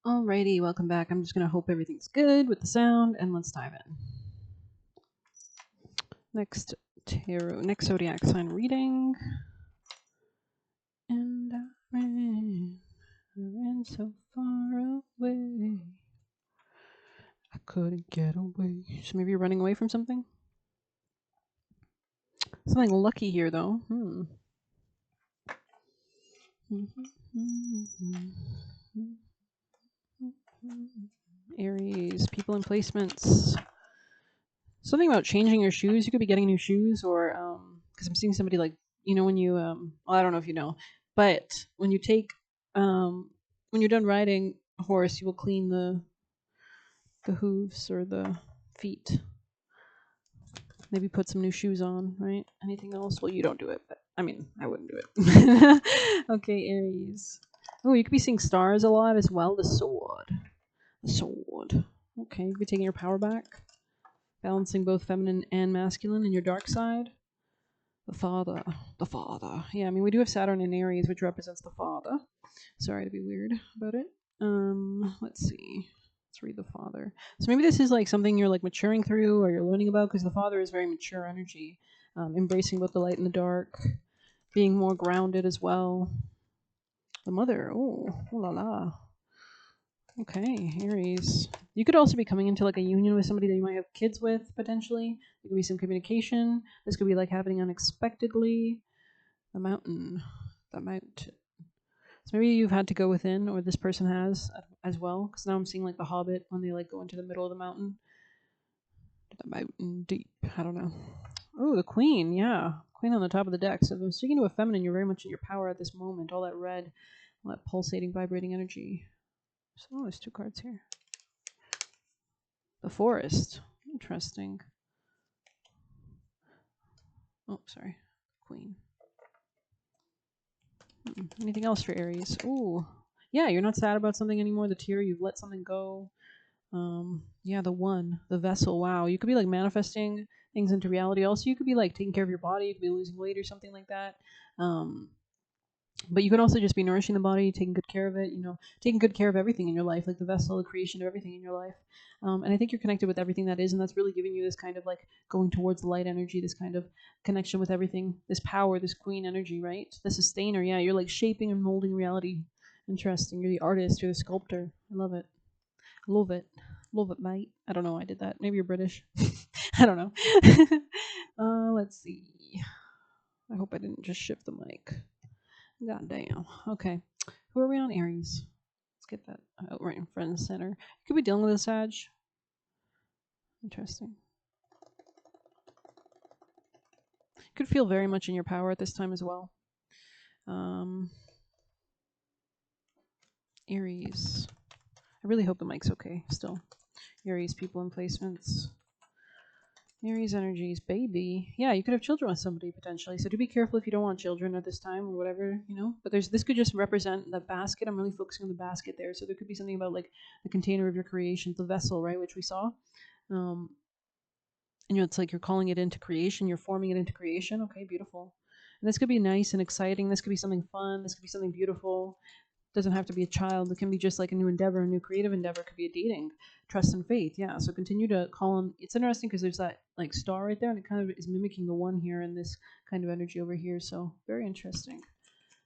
Alrighty, welcome back. I'm just gonna hope everything's good with the sound, and let's dive in. Next zodiac sign reading. And I ran so far away. I couldn't get away. So maybe you're running away from something? Something lucky here, though. Aries, people and placements. Something about changing your shoes. You could be getting new shoes, or because I'm seeing somebody like when you well, I don't know if you know, but when you take when you're done riding a horse, you will clean the hooves or the feet. Maybe put some new shoes on, right? Anything else? Well, you don't do it, but I mean, I wouldn't do it. Okay, Aries. Oh, you could be seeing stars a lot as well. The sword. The sword. Okay, you could be taking your power back. Balancing both feminine and masculine in your dark side. The father. The father. Yeah, I mean, we do have Saturn in Aries, which represents the father. Sorry to be weird about it. Let's see. Let's read the father. So maybe this is like something you're like maturing through or you're learning about, because the father is very mature energy, embracing both the light and the dark, being more grounded as well. The mother. Oh la la. Okay, Aries. You could also be coming into like a union with somebody that you might have kids with potentially. There could be some communication. This could be like happening unexpectedly. The mountain. The mountain. So maybe you've had to go within, or this person has as well. Because now I'm seeing like the Hobbit when they like go into the middle of the mountain. The mountain deep. I don't know. Oh, the Queen. Yeah, Queen on the top of the deck. So if I'm speaking to a feminine, you're very much in your power at this moment. All that red, all that pulsating, vibrating energy. So there's two cards here. The forest. Interesting. Oh, sorry. Queen. Anything else for Aries? Ooh. Yeah, you're not sad about something anymore. The tear, you've let something go. Yeah, the one, the vessel. Wow. You could be like manifesting things into reality. Also, you could be like taking care of your body. You could be losing weight or something like that. But you could also just be nourishing the body, taking good care of it, taking good care of everything in your life, like the vessel, the creation of everything in your life. And I think you're connected with everything that is, and that's really giving you this kind of like going towards the light energy, this kind of connection with everything, this power, this queen energy, right? The sustainer. Yeah, you're like shaping and molding reality. Interesting. You're the artist, you're the sculptor. I love it. Love it. Love it, mate. I don't know why I did that. Maybe you're British. I don't know. Let's see. I hope I didn't just shift the mic. God damn. Okay. Who are we on, Aries? Let's get that right in front of the center. You could be dealing with a Sag. Interesting. You could feel very much in your power at this time as well. Aries. I really hope the mic's okay still. Aries, people and placements. Aries energies, baby. Yeah, you could have children with somebody potentially. So do be careful if you don't want children at this time or whatever, But this could just represent the basket. I'm really focusing on the basket there. So there could be something about like the container of your creations, the vessel, right, which we saw. And it's like you're calling it into creation, you're forming it into creation. Okay, beautiful. And this could be nice and exciting. This could be something fun. This could be something beautiful. Doesn't have to be a child. It can be just like a new endeavor, a new creative endeavor. It could be a dating, trust and faith. Yeah. So continue to call on. It's interesting because there's that like star right there, and it kind of is mimicking the one here and this kind of energy over here. So very interesting.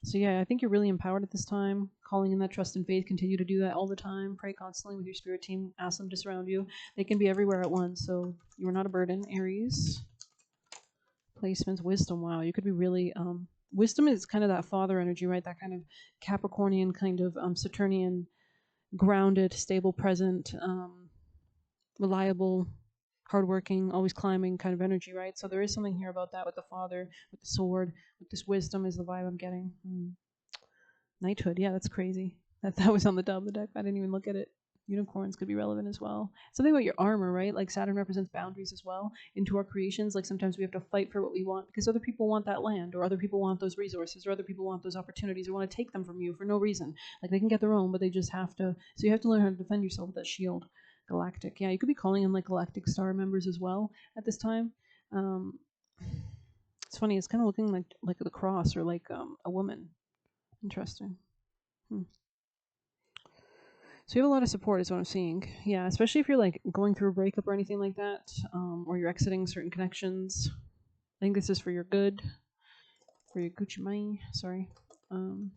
So yeah, I think you're really empowered at this time. Calling in that trust and faith. Continue to do that all the time. Pray constantly with your spirit team. Ask them to surround you. They can be everywhere at once. So you are not a burden, Aries. Placements, wisdom. Wow, you could be really. Wisdom is kind of that father energy, right? That kind of Capricornian, kind of Saturnian, grounded, stable, present, reliable, hardworking, always climbing kind of energy, right? So there is something here about that with the father, with the sword, with this wisdom is the vibe I'm getting. Knighthood, yeah, that's crazy. That was on the top of the deck. I didn't even look at it. Unicorns could be relevant as well. Something about your armor, right? Like Saturn represents boundaries as well into our creations. Like sometimes we have to fight for what we want because other people want that land, or other people want those resources, or other people want those opportunities, or want to take them from you for no reason. Like they can get their own, but they just have to. So you have to learn how to defend yourself with that shield. Galactic, yeah, you could be calling in like Galactic Star members as well at this time. It's funny. It's kind of looking like the cross or like a woman. Interesting. So you have a lot of support, is what I'm seeing. Yeah, especially if you're like going through a breakup or anything like that, or you're exiting certain connections. I think this is for your good, for your Gucci money. Sorry. Um,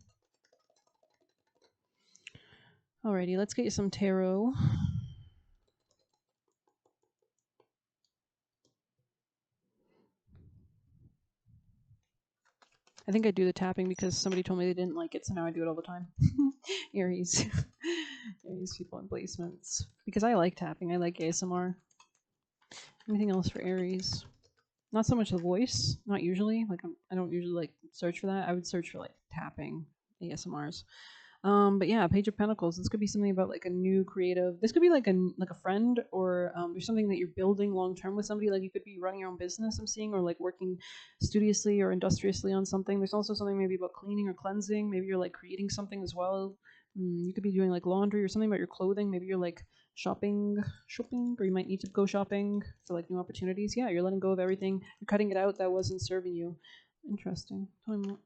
Alrighty, let's get you some tarot. I think I do the tapping because somebody told me they didn't like it, so now I do it all the time. Aries. Aries people in placements. Because I like tapping, I like ASMR. Anything else for Aries? Not so much the voice, not usually. Like I don't usually like search for that. I would search for like tapping ASMRs. But yeah, Page of Pentacles. This could be something about like a new creative. This could be like a friend, or there's something that you're building long term with somebody. Like you could be running your own business, I'm seeing, or like working studiously or industriously on something. There's also something maybe about cleaning or cleansing. Maybe you're like creating something as well. You could be doing like laundry or something about your clothing. Maybe you're like shopping, or you might need to go shopping for like new opportunities. Yeah, you're letting go of everything. You're cutting it out that wasn't serving you. Interesting. Tell me more.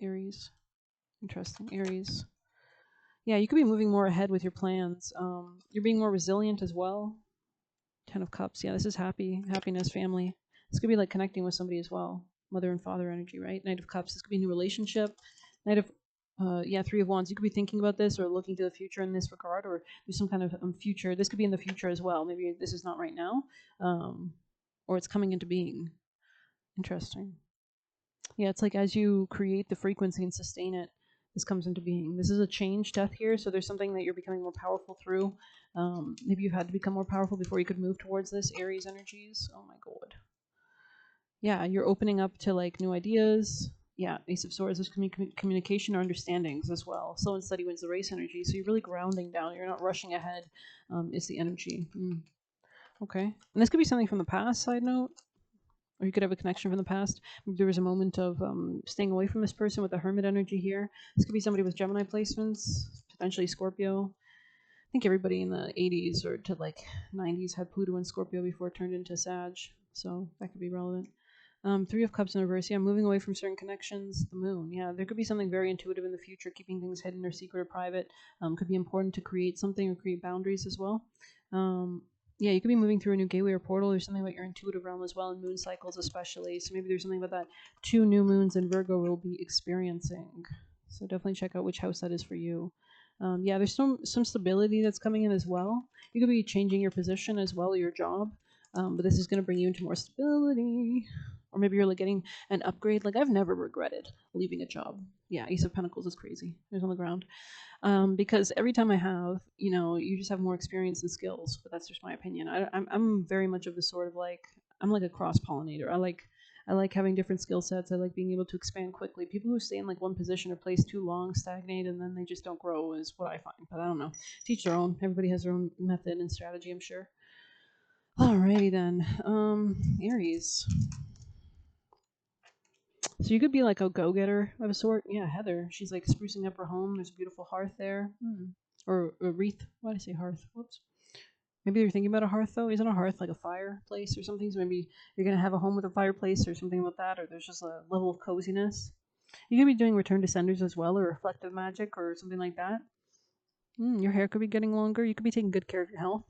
Aries. Interesting. Aries. Yeah, you could be moving more ahead with your plans. You're being more resilient as well. Ten of Cups. Yeah, this is happiness, family. This could be like connecting with somebody as well. Mother and father energy, right? Knight of Cups. This could be a new relationship. Knight of, yeah, Three of Wands. You could be thinking about this or looking to the future in this regard, or there's some kind of future. This could be in the future as well. Maybe this is not right now, or it's coming into being. Interesting. Yeah, it's like as you create the frequency and sustain it, this comes into being. This is a change death here, so there's something that you're becoming more powerful through. Maybe you've had to become more powerful before you could move towards this. Aries energies. Oh my god. Yeah, you're opening up to like new ideas. Yeah, Ace of Swords is communication or understandings as well. Slow and steady wins the race energy, so you're really grounding down. You're not rushing ahead. Is the energy. Okay, and this could be something from the past. Side note, or you could have a connection from the past. Maybe there was a moment of staying away from this person with the Hermit energy here. This could be somebody with Gemini placements, potentially Scorpio. I think everybody in the 80s or to like 90s had Pluto and Scorpio before it turned into Sag, so that could be relevant. Three of Cups in reverse. Yeah, moving away from certain connections. The Moon. Yeah, there could be something very intuitive in the future, keeping things hidden or secret or private. Could be important to create something or create boundaries as well. Yeah, you could be moving through a new gateway or portal. There's something about your intuitive realm as well, and moon cycles especially. So maybe there's something about that 2 new moons in Virgo we'll be experiencing. So definitely check out which house that is for you. Yeah, there's some stability that's coming in as well. You could be changing your position as well, your job, but this is going to bring you into more stability. Or maybe you're like getting an upgrade. Like I've never regretted leaving a job. Yeah, Ace of Pentacles is crazy. There's on the ground. Because every time I have, you just have more experience and skills. But that's just my opinion. I'm very much of the sort of like I'm like a cross pollinator. I like having different skill sets. I like being able to expand quickly. People who stay in like one position or place too long stagnate and then they just don't grow is what I find. But I don't know. Teach their own. Everybody has their own method and strategy, I'm sure. Alrighty then. Aries. So you could be like a go-getter of a sort. Yeah, Heather. She's like sprucing up her home. There's a beautiful hearth there. Or a wreath. Why did I say hearth? Whoops. Maybe you're thinking about a hearth though. Isn't a hearth like a fireplace or something? So maybe you're gonna have a home with a fireplace or something about that, or there's just a level of coziness. You could be doing return to senders as well, or reflective magic, or something like that. Your hair could be getting longer. You could be taking good care of your health.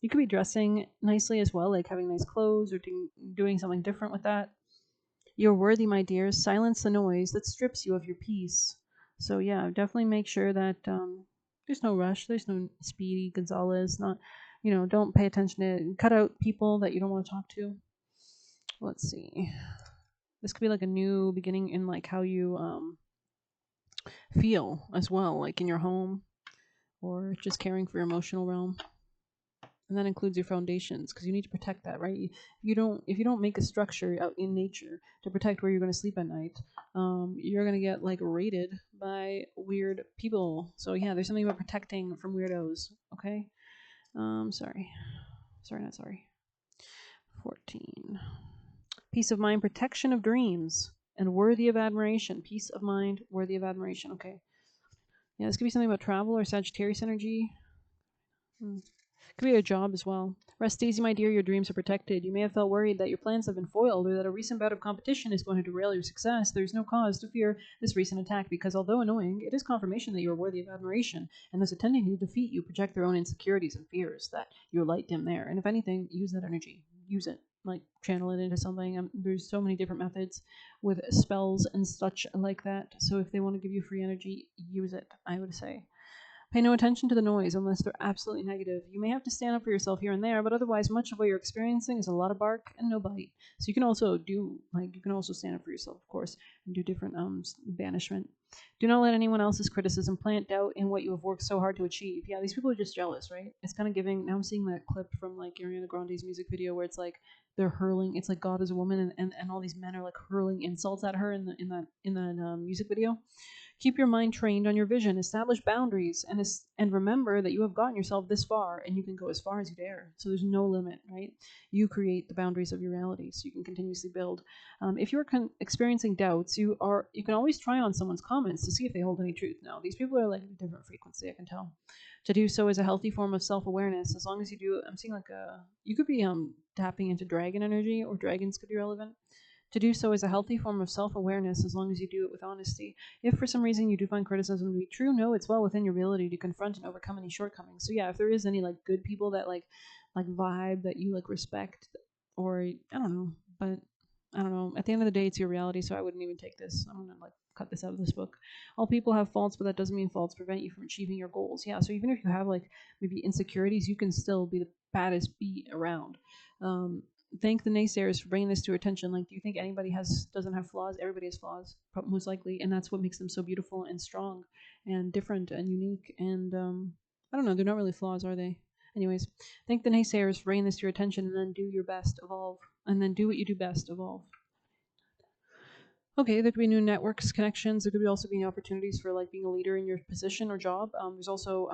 You could be dressing nicely as well, like having nice clothes or doing something different with that. You're worthy, my dears. Silence the noise that strips you of your peace. So yeah, definitely make sure that there's no rush. There's no Speedy Gonzalez. Not, don't pay attention to. Cut out people that you don't want to talk to. Let's see. This could be like a new beginning in like how you feel as well, like in your home or just caring for your emotional realm. And that includes your foundations because you need to protect that, right? If you don't make a structure out in nature to protect where you're going to sleep at night, you're going to get like raided by weird people. So yeah, there's something about protecting from weirdos. Okay. Sorry, not sorry. 14. Peace of mind, protection of dreams, and worthy of admiration. Peace of mind, worthy of admiration. Okay. Yeah, this could be something about travel or Sagittarius energy. Could be a job as well. Rest easy, my dear. Your dreams are protected. You may have felt worried that your plans have been foiled or that a recent bout of competition is going to derail your success. There's no cause to fear this recent attack because, although annoying, it is confirmation that you are worthy of admiration, and those attempting to defeat you project their own insecurities and fears that your light dim there. And if anything, use that energy. Use it. Like, channel it into something. There's so many different methods with spells and such like that. So if they want to give you free energy, use it, I would say. Pay no attention to the noise unless they're absolutely negative. You may have to stand up for yourself here and there, but otherwise, much of what you're experiencing is a lot of bark and no bite. So you can also stand up for yourself, of course, and do different banishment. Do not let anyone else's criticism plant doubt in what you have worked so hard to achieve. Yeah, these people are just jealous, right? It's kind of giving. Now I'm seeing that clip from like Ariana Grande's music video where it's like they're hurling. It's like God is a woman, and all these men are like hurling insults at her in that music video. Keep your mind trained on your vision. Establish boundaries, and remember that you have gotten yourself this far, and you can go as far as you dare. So there's no limit, right? You create the boundaries of your reality, so you can continuously build. If you're experiencing doubts, you can always try on someone's comments to see if they hold any truth. Now, these people are like a different frequency. I can tell. To do so is a healthy form of self-awareness. As long as you do, I'm seeing like you could be tapping into dragon energy, or dragons could be relevant. To do so is a healthy form of self awareness as long as you do it with honesty. If for some reason you do find criticism to be true, know it's well within your ability to confront and overcome any shortcomings. So yeah, if there is any like good people that like vibe that you like respect, or I don't know, but I don't know. At the end of the day, it's your reality, so I wouldn't even take this. I'm gonna like cut this out of this book. All people have faults, but that doesn't mean faults prevent you from achieving your goals. Yeah, so even if you have like maybe insecurities, you can still be the baddest bee around. Thank the naysayers for bringing this to your attention. Like, do you think anybody doesn't have flaws? Everybody has flaws, most likely, and that's what makes them so beautiful and strong, and different and unique. And I don't know, they're not really flaws, are they? Anyways, thank the naysayers for bringing this to your attention, and then do your best, evolve, and then do what you do best, evolve. Okay, there could be new networks, connections. There could be also be opportunities for like being a leader in your position or job. There's also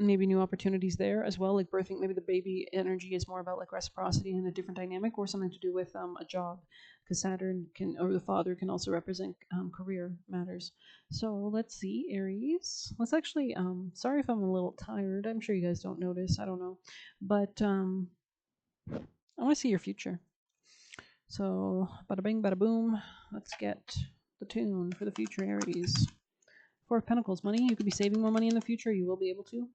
maybe new opportunities there as well, like birthing. Maybe the baby energy is more about like reciprocity and a different dynamic, or something to do with a job, because Saturn can, or the father can also represent career matters. So let's see, Aries. Let's actually. Sorry if I'm a little tired. I'm sure you guys don't notice. I don't know, but I want to see your future. So, bada bing, bada boom. Let's get the tune for the future Aries. Four of Pentacles, money. You could be saving more money in the future. You will be able to.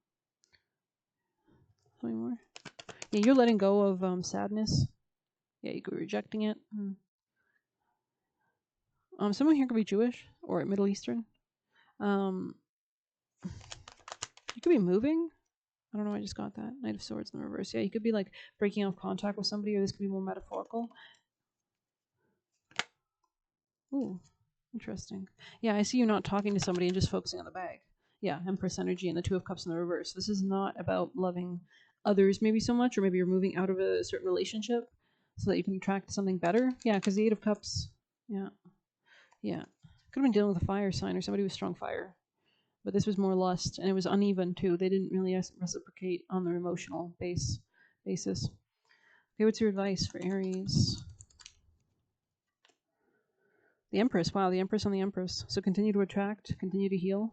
How many more? Yeah, you're letting go of sadness. Yeah, you could be rejecting it. Someone here could be Jewish or Middle Eastern. Um, you could be moving. I don't know. I just got that Knight of Swords in the reverse. Yeah, you could be like breaking off contact with somebody, or this could be more metaphorical. Ooh, interesting. Yeah, I see you not talking to somebody and just focusing on the bag. Yeah, Empress energy and the Two of Cups in the reverse. This is not about loving others maybe so much, or maybe you're moving out of a certain relationship so that you can attract something better. Yeah, because the Eight of Cups. Yeah, yeah. Could have been dealing with a fire sign or somebody with strong fire. But this was more lust, and it was uneven too. They didn't really reciprocate on their emotional basis. Okay, what's your advice for Aries? The Empress. Wow, the Empress on the Empress. So continue to attract, continue to heal.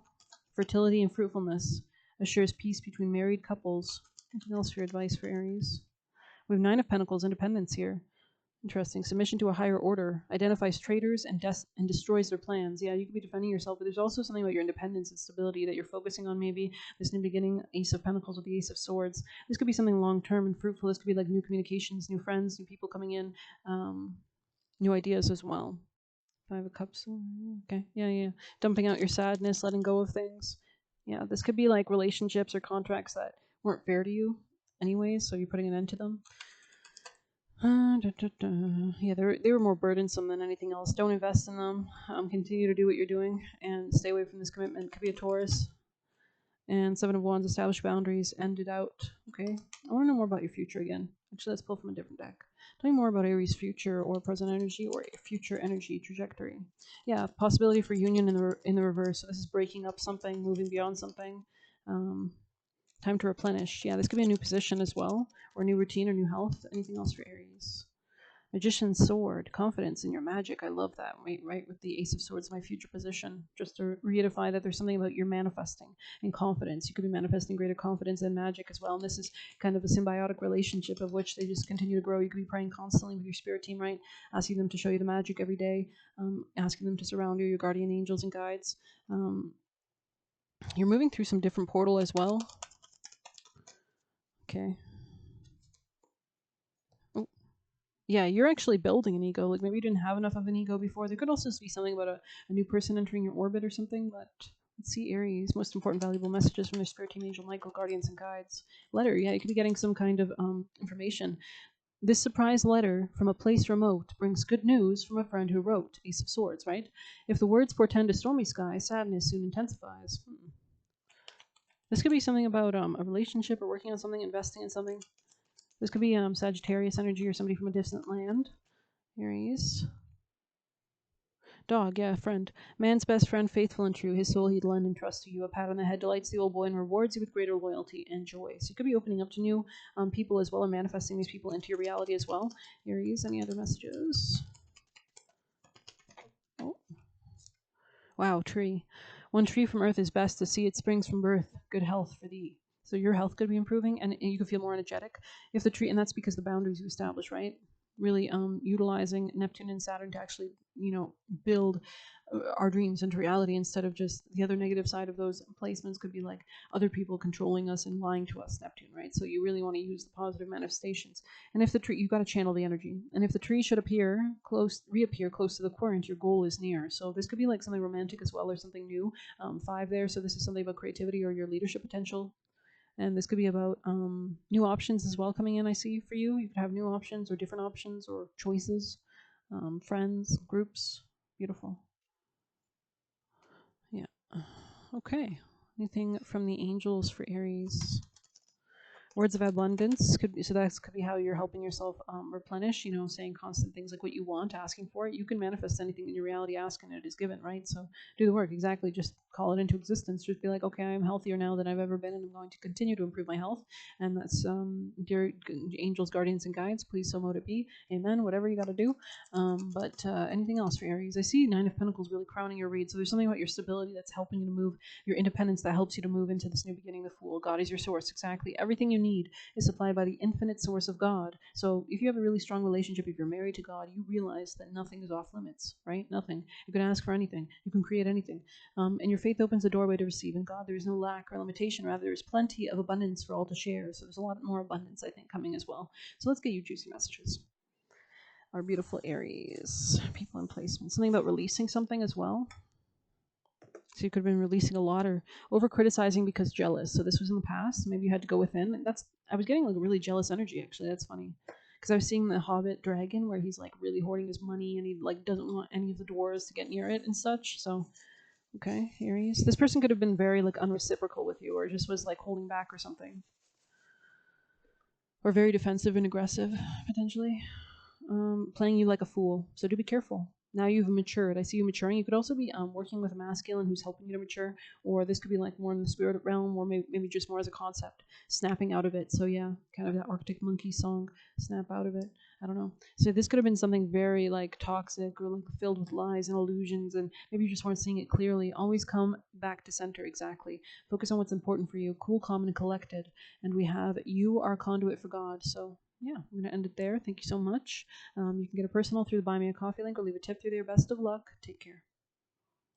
Fertility and fruitfulness assures peace between married couples. Anything else for your advice for Aries? We have Nine of Pentacles, independence here. Interesting. Submission to a higher order identifies traitors and destroys their plans. Yeah, you could be defending yourself, but there's also something about your independence and stability that you're focusing on. Maybe this new beginning, Ace of Pentacles with the Ace of Swords. This could be something long term and fruitful. This could be like new communications, new friends, new people coming in, new ideas as well. Five of Cups. Okay. Yeah. Dumping out your sadness, letting go of things. Yeah, this could be like relationships or contracts that weren't fair to you anyways, so you're putting an end to them. Yeah, they were more burdensome than anything else. Don't invest in them. Continue to do what you're doing and stay away from this commitment. Could be a Taurus. And Seven of Wands, establish boundaries, end it out. Okay. I want to know more about your future again. Actually, let's pull from a different deck. Tell me more about Aries' future or present energy or future energy trajectory. Yeah, possibility for union in the reverse. So this is breaking up something, moving beyond something. Time to replenish. Yeah, this could be a new position as well, or new routine or new health. Anything else for Aries? Magician's sword, confidence in your magic. I love that. Right with the Ace of Swords, my future position. Just to reiterify that there's something about your manifesting and confidence. You could be manifesting greater confidence and magic as well. And this is kind of a symbiotic relationship of which they just continue to grow. You could be praying constantly with your spirit team, right? Asking them to show you the magic every day, asking them to surround you, your guardian angels and guides. You're moving through some different portal as well. Okay. Oh, yeah, you're actually building an ego. Like maybe you didn't have enough of an ego before. There could also be something about a new person entering your orbit or something. But let's see, Aries. Most important, valuable messages from your spirit team, angel, Michael, guardians, and guides. Letter. Yeah, you could be getting some kind of information. This surprise letter from a place remote brings good news from a friend who wrote. Ace of Swords, right? If the words portend a stormy sky, sadness soon intensifies. This could be something about a relationship or working on something, investing in something. This could be Sagittarius energy or somebody from a distant land. Aries. Dog, yeah, friend. Man's best friend, faithful and true. His soul he'd lend and trust to you. A pat on the head delights the old boy and rewards you with greater loyalty and joy. So you could be opening up to new people as well, or manifesting these people into your reality as well. Aries, any other messages? Oh. Wow, tree. One tree from earth is best to see it springs from birth. Good health for thee. So your health could be improving and you could feel more energetic if the tree, and that's because the boundaries you establish, right? Really utilizing Neptune and Saturn to actually, build our dreams into reality instead of just the other negative side of those placements could be like other people controlling us and lying to us, Neptune, right? So you really want to use the positive manifestations. And if the tree, you've got to channel the energy. And if the tree should reappear close to the querent, your goal is near. So this could be like something romantic as well or something new. 5 there. So this is something about creativity or your leadership potential. And this could be about new options as well coming in, I see, for you. You could have new options or different options or choices, friends, groups. Beautiful. Yeah. Okay. Anything from the angels for Aries? Words of abundance could be, so that could be how you're helping yourself replenish, saying constant things like what you want, asking for it. You can manifest anything in your reality, ask and it is given, right? So do the work. Exactly. Just call it into existence. Just be like, okay, I'm healthier now than I've ever been and I'm going to continue to improve my health. And that's dear angels, guardians, and guides, please so mote it be. Amen. Whatever you got to do. But anything else for Aries? I see 9 of Pentacles really crowning your read. So there's something about your stability that's helping you to move, your independence that helps you to move into this new beginning, the Fool. God is your source. Exactly. Everything you need is supplied by the infinite source of God. So if you have a really strong relationship, if you're married to God, you realize that nothing is off limits, right? Nothing. You can ask for anything. You can create anything. And your faith opens the doorway to receive. In God, there is no lack or limitation. Rather, there is plenty of abundance for all to share. So there's a lot more abundance, I think, coming as well. So let's get you juicy messages. Our beautiful Aries, people in placement. Something about releasing something as well. So you could have been releasing a lot or over criticizing because jealous. So this was in the past. Maybe you had to go within. I was getting like a really jealous energy actually. That's funny. Because I was seeing the Hobbit dragon where he's like really hoarding his money and he like doesn't want any of the dwarves to get near it and such. So okay, Aries. This person could have been very like unreciprocal with you or just was like holding back or something. Or very defensive and aggressive, potentially. Playing you like a fool. So do be careful. Now you've matured. I see you maturing. You could also be working with a masculine who's helping you to mature, or this could be like more in the spirit realm, or maybe just more as a concept, snapping out of it. So yeah, kind of that Arctic Monkey song, snap out of it. I don't know. So this could have been something very like toxic or like filled with lies and illusions, and maybe you just weren't seeing it clearly. Always come back to center. Exactly. Focus on what's important for you. Cool, calm, and collected. And we have you are a conduit for God. So yeah, I'm going to end it there. Thank you so much. You can get a personal through the Buy Me a Coffee link or leave a tip through there. Best of luck. Take care.